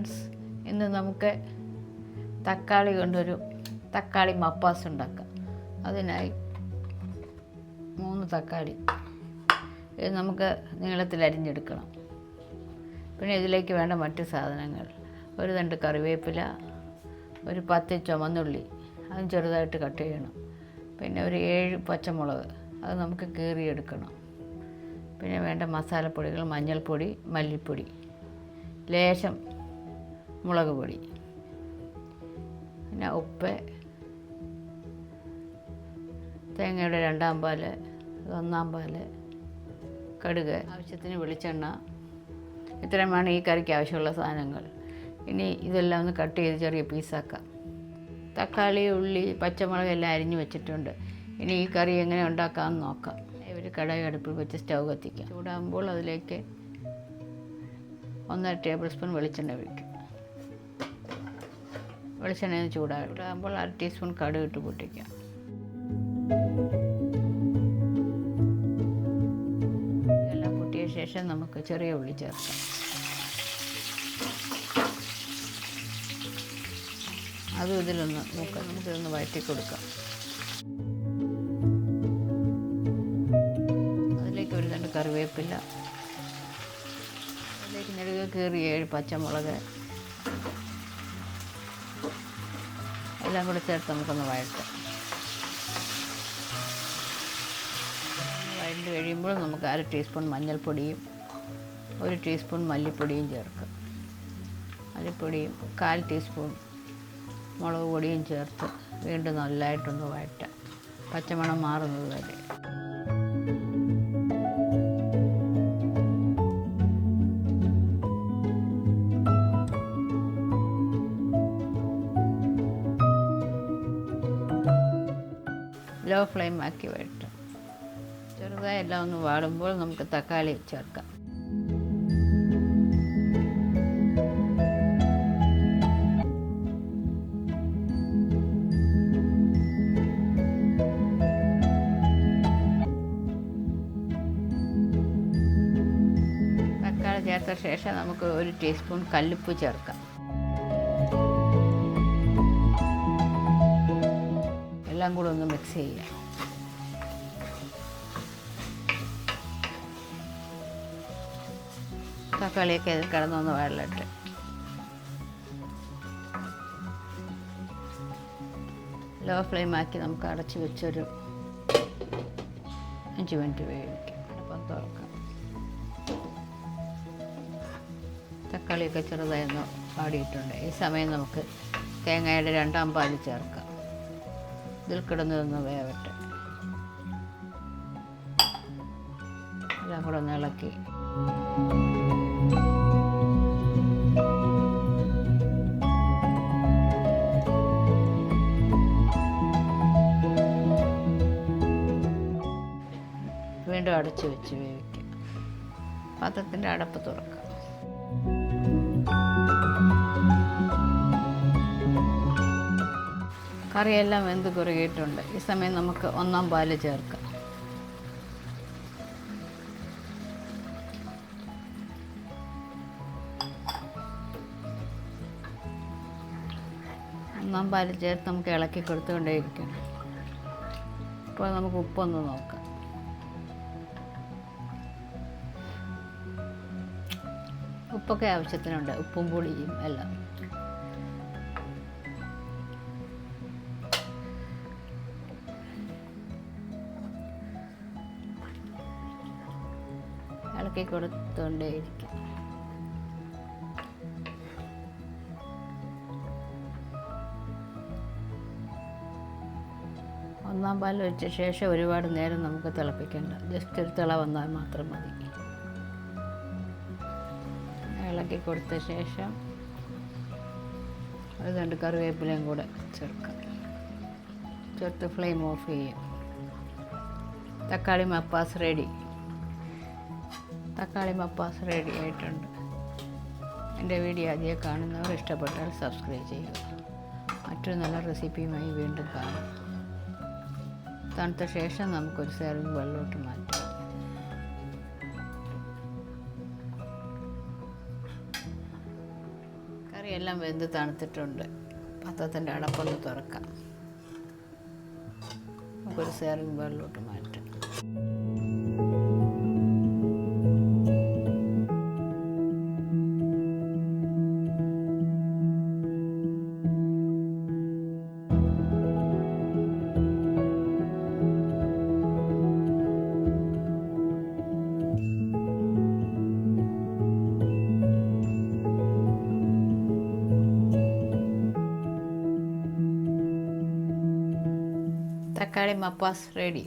Friends, ഇന്ന് നമുക്ക് തക്കാളി കൊണ്ടൊരു തക്കാളി മപ്പാസ് ഉണ്ടാക്കാം. അതിനായി 3 തക്കാളി ഇത് നമുക്ക് നീളത്തിൽ അരിഞ്ഞെടുക്കണം. പിന്നെ ഇതിലേക്ക് വേണ്ട മറ്റ് സാധനങ്ങൾ: ഒരു തണ്ട് കറിവേപ്പില, ഒരു 10 ചുവന്നുള്ളി അതും ചെറുതായിട്ട് കട്ട് ചെയ്യണം, പിന്നെ ഒരു 7 പച്ചമുളക് അത് നമുക്ക് കീറിയെടുക്കണം. പിന്നെ വേണ്ട മസാലപ്പൊടികൾ: മഞ്ഞൾപ്പൊടി, മല്ലിപ്പൊടി, ലേശം മുളക് പൊടി, പിന്നെ ഉപ്പ്, തേങ്ങയുടെ 2-ാം പാല്, 1-ാം പാല്, കടുക്, ആവശ്യത്തിന് വെളിച്ചെണ്ണ. ഇത്രയുമാണ് ഈ കറിക്ക് ആവശ്യമുള്ള സാധനങ്ങൾ. ഇനി ഇതെല്ലാം ഒന്ന് കട്ട് ചെയ്ത് ചെറിയ പീസാക്കാം. തക്കാളി, ഉള്ളി, പച്ചമുളക് എല്ലാം അരിഞ്ഞു വെച്ചിട്ടുണ്ട്. ഇനി ഈ കറി എങ്ങനെ ഉണ്ടാക്കാമെന്ന് നോക്കാം. ഒരു കടായി അടുപ്പിൽ വെച്ച് സ്റ്റൗ കത്തിക്കാം. ചൂടാകുമ്പോൾ അതിലേക്ക് 1.5 ടേബിൾ സ്പൂൺ വെളിച്ചെണ്ണ ഒഴിക്കും. വെളിച്ചെണ്ണ ചൂടാകുമ്പോൾ 1/2 ടീസ്പൂൺ കടുക് ഇട്ട് പൊട്ടിക്കാം. ഇതെല്ലാം പൊട്ടിയ ശേഷം നമുക്ക് ചെറിയ ഉള്ളി ചേർക്കാം. അതും ഇതിലൊന്ന് നോക്കാം. നമുക്കിതൊന്ന് വഴറ്റി കൊടുക്കാം. അതിലേക്ക് ഒരു തണ്ട് കറിവേപ്പില, അതിലേക്ക് നെടുകെ കീറിയ 7 പച്ചമുളക് എല്ലാം കൂടെ ചേർത്ത് നമുക്കൊന്ന് വഴറ്റാം. വഴണ്ട് കഴിയുമ്പോൾ നമുക്ക് 1/2 ടീസ്പൂൺ മഞ്ഞൾപ്പൊടിയും 1 ടീസ്പൂൺ മല്ലിപ്പൊടിയും ചേർക്കാം. മല്ലിപ്പൊടിയും 1/4 ടീസ്പൂൺ മുളക് പൊടിയും ചേർത്ത് വീണ്ടും നല്ലതായിട്ടൊന്ന് വഴറ്റാം, പച്ചമണം മാറുന്നത് വരെ. ലോ ഫ്ലെയിം ആക്കി വഴറ്റാം. ചെറുതായി എല്ലാം ഒന്ന് വാടുമ്പോൾ നമുക്ക് തക്കാളി ചേർക്കാം. തക്കാളി ചേർത്ത ശേഷം നമുക്ക് 1 ടീസ്പൂൺ കല്ലുപ്പ് ചേർക്കാം. എല്ലാം കൂടെ ഒന്ന് മിക്സ് ചെയ്യാം. തക്കാളിയൊക്കെ അതിൽ കിടന്നൊന്ന് വഴലട്ടെ. ലോ ഫ്ലെയിം ആക്കി നമുക്ക് അടച്ച് വെച്ചൊരു 5 മിനിറ്റ് വേവിക്കാം. അപ്പം തുറക്കാം. തക്കാളിയൊക്കെ ചെറുതായി ഒന്ന് വാടിയിട്ടുണ്ട്. ഈ സമയം നമുക്ക് തേങ്ങയുടെ 2-ാം പാല് ചേർക്കാം. ഇതിൽ കിടന്നതൊന്ന് വേവട്ടെ. എല്ലാം കൂടെ ഒന്ന് ഇളക്കി വീണ്ടും അടച്ച് വെച്ച് വേവിക്കാം. പാത്രത്തിൻ്റെ അടപ്പ് തുറക്കാം. കറിയെല്ലാം വെന്ത് കുറുകിയിട്ടുണ്ട്. ഈ സമയം നമുക്ക് 1-ാം പാല് ചേർക്കാം. ഒന്നാം പാല് ചേർത്ത് നമുക്ക് ഇളക്കി കൊടുത്തുകൊണ്ടേയിരിക്കണം. ഇപ്പോൾ നമുക്ക് ഉപ്പൊന്ന് നോക്കാം. ഉപ്പൊക്കെ ആവശ്യത്തിനുണ്ട്, ഉപ്പും പുളിയും എല്ലാം. ഇളക്കി കൊടുത്തുകൊണ്ടേയിരിക്കും. ഒന്നാം പാൽ ഒഴിച്ച ശേഷം ഒരുപാട് നേരം നമുക്ക് തിളപ്പിക്കേണ്ട. ജസ്റ്റ് ഒരു തിള വന്നാൽ മാത്രം മതി. ഇളക്കി കൊടുത്ത ശേഷം ഒരു തണ്ട് കറിവേപ്പിലയും കൂടെ ചേർക്കാം. ചേർത്ത് ഫ്ലെയിം ഓഫ് ചെയ്യും. തക്കാളി മപ്പാസ് റെഡി. തക്കാളി മപ്പാസ് റെഡി ആയിട്ടുണ്ട്. എൻ്റെ വീഡിയോ ആദ്യം കാണുന്നവർ ഇഷ്ടപ്പെട്ടാൽ സബ്സ്ക്രൈബ് ചെയ്യുക. മറ്റൊരു നല്ല റെസിപ്പിയുമായി വീണ്ടും കാണാം. തണുത്ത ശേഷം നമുക്കൊരു സെർവിങ് വെള്ളോട്ട് മാറ്റാം. കറിയെല്ലാം വെന്ത് തണുത്തിട്ടുണ്ട്. പാത്രത്തിൻ്റെ അടപ്പൊന്ന് തുറക്കാം. നമുക്കൊരു സെർവിങ് ബൗളിലോട്ട് മാറ്റാം. തക്കാളി മപ്പാസ് റെഡി.